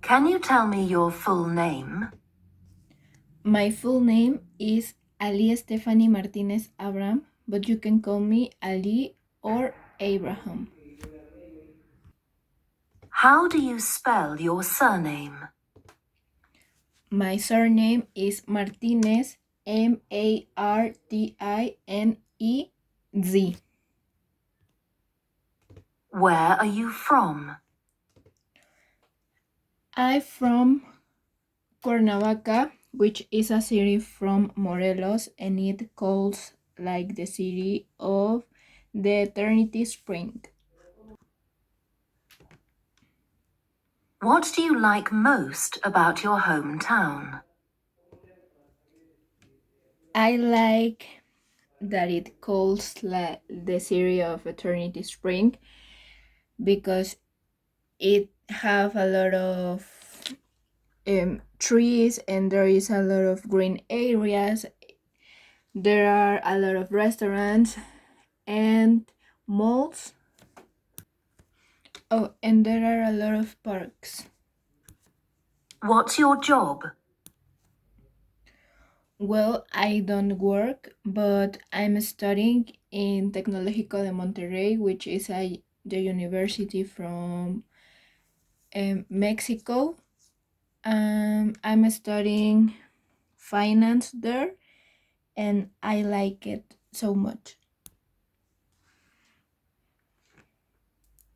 Can you tell me your full name? My full name is Ali Stephanie Martinez Abraham, but you can call me Ali or Abraham. How do you spell your surname? My surname is Martinez, Martinez. Where are you from? I'm from Cuernavaca, which is a city from Morelos, and it calls like the city of the Eternity Spring. What do you like most about your hometown? I like that it calls the city of Eternity Spring because it have a lot of trees and there is a lot of green areas. There are a lot of restaurants and malls. Oh, and there are a lot of parks. What's your job? Well, I don't work, but I'm studying in Tecnológico de Monterrey, which is the university from Mexico. I'm studying finance there, and I like it so much.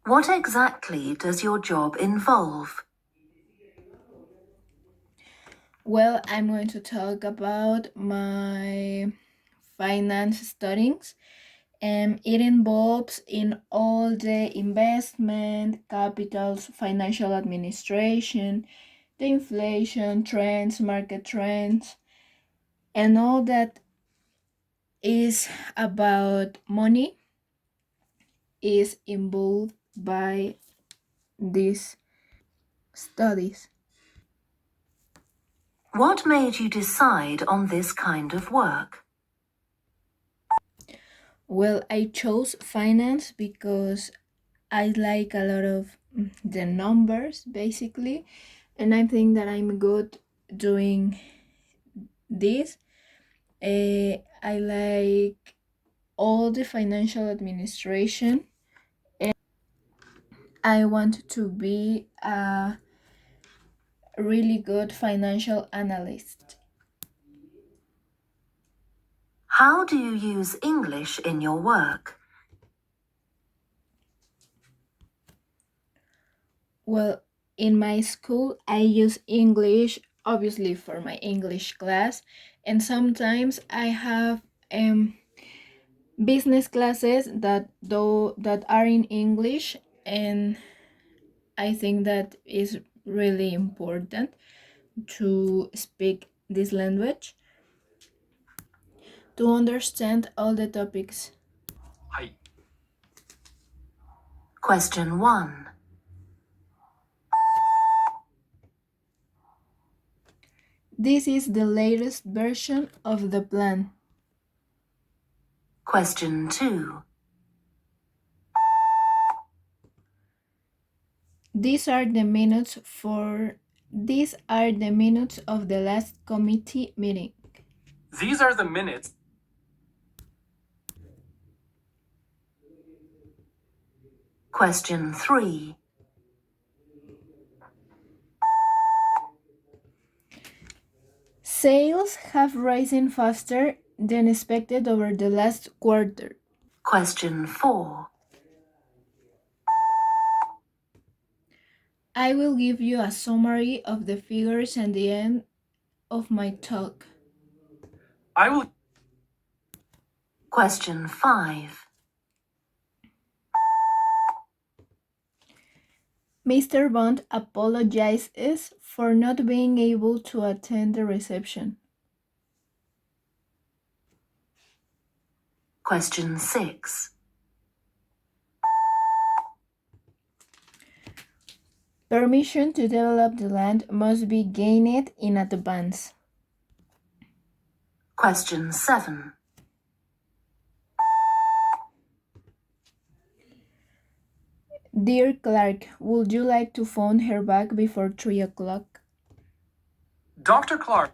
What exactly does your job involve? Well, I'm going to talk about my finance studies, and it involves in all the investment, capitals, financial administration, the inflation trends, market trends, and all that is about money is involved by these studies. What made you decide on this kind of work? Well, I chose finance because I like a lot of the numbers basically, and I think that I'm good doing this. I like all the financial administration, and I want to be a really good financial analyst. How do you use English in your work? Well, in my school, I use English obviously for my English class, and sometimes I have business classes that are in English, and I think that is really important to speak this language to understand all the topics. Question 1. This is the latest version of the plan. Question 2. These are the minutes of the last committee meeting. These are the minutes. Question 3. Sales have risen faster than expected over the last quarter. Question 4. I will give you a summary of the figures at the end of my talk. I will. Question 5. Mr. Bond apologizes for not being able to attend the reception. Question 6. Permission to develop the land must be gained in advance. Question 7. Dear Clark, would you like to phone her back before 3 o'clock? Dr. Clark.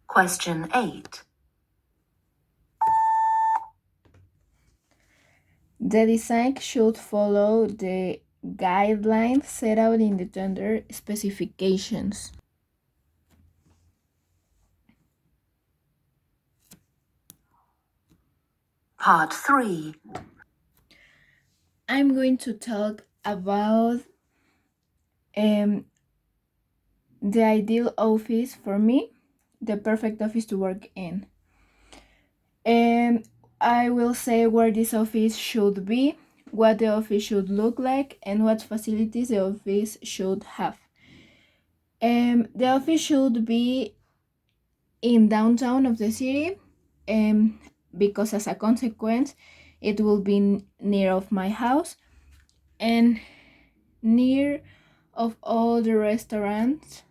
Question 8. The design should follow the guidelines set out in the tender specifications. Part 3. I'm going to talk about the ideal office for me, the perfect office to work in. I will say where this office should be, what the office should look like, and what facilities the office should have. The office should be in downtown of the city, because as a consequence, it will be near of my house and near of all the restaurants.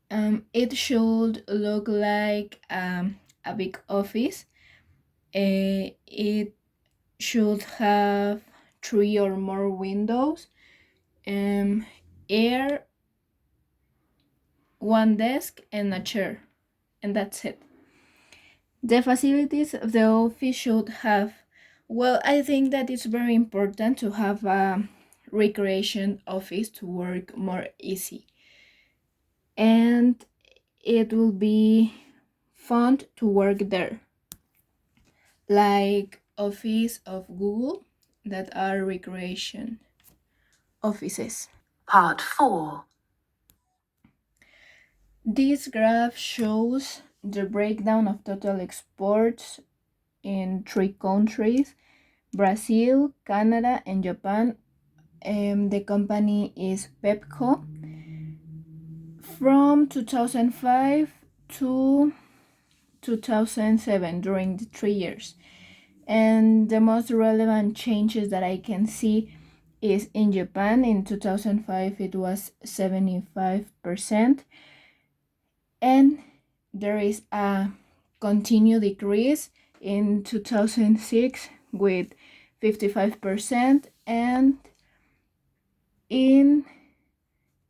It should look like a big office. It should have 3 or more windows, air, one desk, and a chair, and that's it. The facilities of the office should have, well, I think that it's very important to have a recreation office to work more easy. And it will be fun to work there. Like office of Google that are recreation offices. Part 4. This graph shows the breakdown of total exports in 3 countries, Brazil, Canada, and Japan. The company is Pepco. From 2005 to 2007, during the 3 years. And the most relevant changes that I can see is in Japan. In 2005, it was 75%. And there is a continued decrease in 2006 with 55%, and in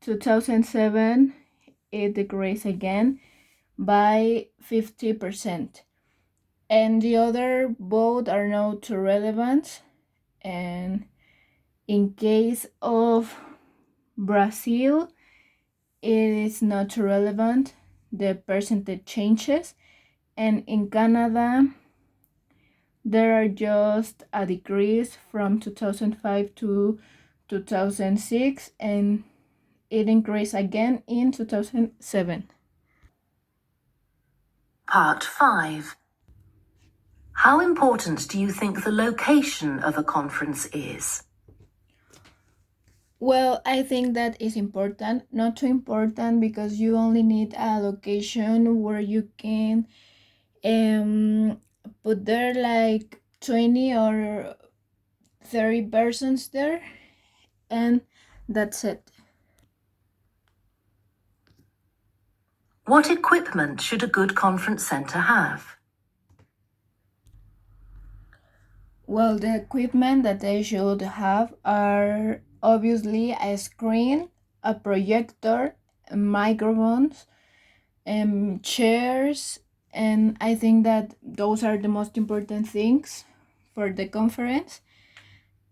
2007 it decreased again by 50%. And the other both are not relevant. And in case of Brazil, it is not relevant, the percentage changes. And in Canada, there are just a decrease from 2005 to 2006, and it increased again in 2007. Part 5. How important do you think the location of a conference is? Well, I think that is important. Not too important, because you only need a location where you can put there like 20 or 30 persons there, and that's it. What equipment should a good conference center have? Well, the equipment that they should have are obviously a screen, a projector, microphones, chairs, and I think that those are the most important things for the conference.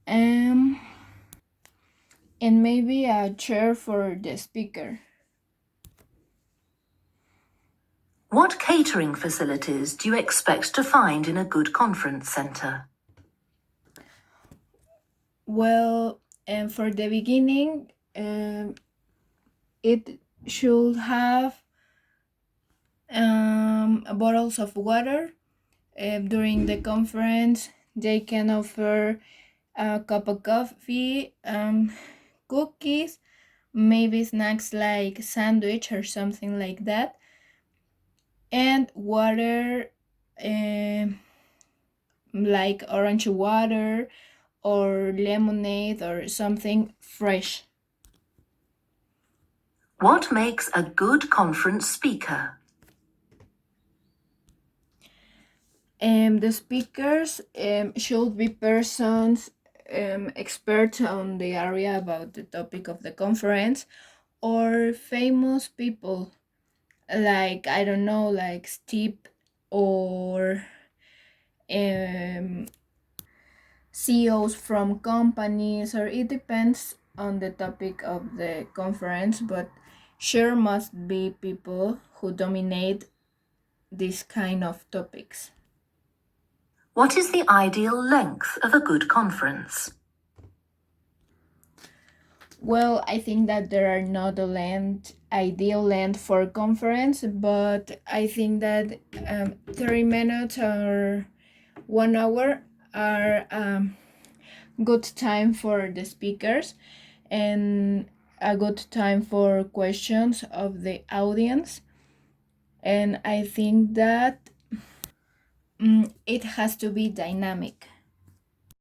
And maybe a chair for the speaker. What catering facilities do you expect to find in a good conference center? Well, for the beginning, it should have bottles of water. During the conference, they can offer a cup of coffee, cookies, maybe snacks like sandwich or something like that, and water, like orange water or lemonade or something fresh. What makes a good conference speaker? The speakers should be persons experts on the area about the topic of the conference, or famous people like, I don't know, like Steve, or CEOs from companies, or it depends on the topic of the conference, but sure must be people who dominate this kind of topics. What is the ideal length of a good conference? Well, I think that there are not ideal length for conference, but I think that 30 minutes or 1 hour are good time for the speakers, and a good time for questions of the audience. And I think that it has to be dynamic.